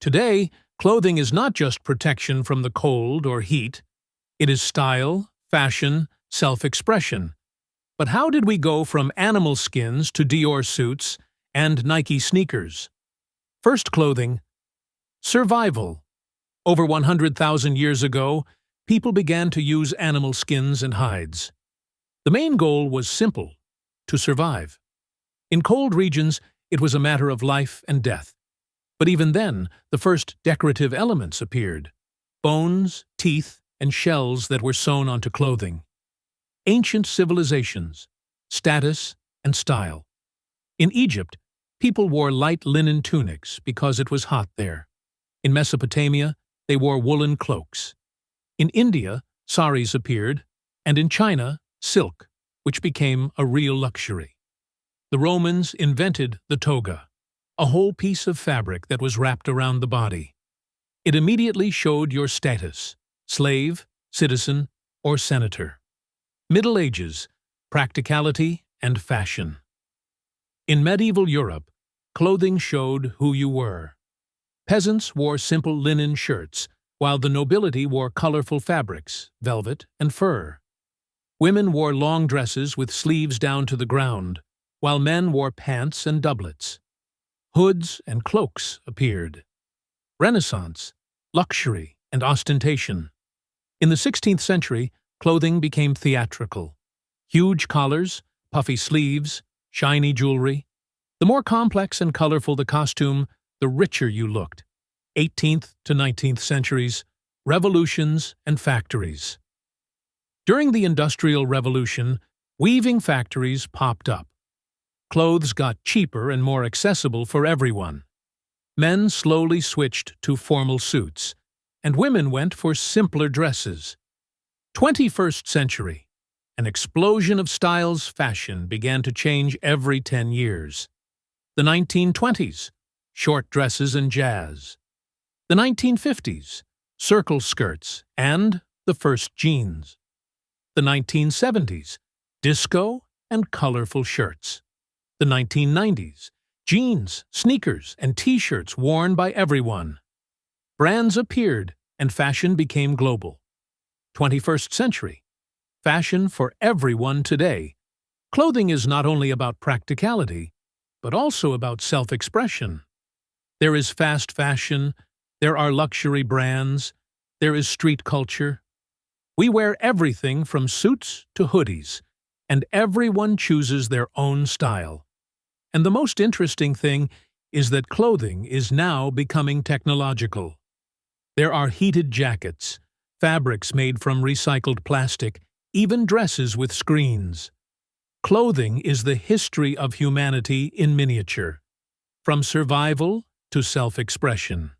Today, clothing is not just protection from the cold or heat. It is style, fashion, self-expression. But how did we go from animal skins to Dior suits and Nike sneakers? First, clothing. Survival. Over 100,000 years ago, people began to use animal skins and hides. The main goal was simple: to survive. In cold regions, it was a matter of life and death. But even then, the first decorative elements appeared: bones, teeth, and shells that were sewn onto clothing. Ancient civilizations, status, and style. In Egypt, people wore light linen tunics because it was hot there. In Mesopotamia, they wore woolen cloaks. In India, saris appeared, and in China, silk, which became a real luxury. The Romans invented the toga, a whole piece of fabric that was wrapped around the body. It immediately showed your status: slave, citizen, or senator. Middle Ages, practicality and fashion. In medieval Europe, clothing showed who you were. Peasants wore simple linen shirts, while the nobility wore colorful fabrics, velvet and fur. Women wore long dresses with sleeves down to the ground, while men wore pants and doublets. Hoods and cloaks appeared. Renaissance, luxury and ostentation. In the 16th century, clothing became theatrical. Huge collars, puffy sleeves, shiny jewelry. The more complex and colorful the costume, the richer you looked. 18th to 19th centuries, revolutions and factories. During the Industrial Revolution, weaving factories popped up. Clothes got cheaper and more accessible for everyone. Men slowly switched to formal suits, and women went for simpler dresses. 21st century, an explosion of styles. Fashion began to change every 10 years. The 1920s, short dresses and jazz. The 1950s, circle skirts and the first jeans. The 1970s, disco and colorful shirts. The 1990s, jeans, sneakers, and t-shirts worn by everyone. Brands appeared and fashion became global. 21st century, fashion for everyone today. Clothing is not only about practicality, but also about self-expression. There is fast fashion, there are luxury brands, there is street culture. We wear everything from suits to hoodies, and everyone chooses their own style. And the most interesting thing is that clothing is now becoming technological. There are heated jackets, fabrics made from recycled plastic, even dresses with screens. Clothing is the history of humanity in miniature, from survival to self-expression.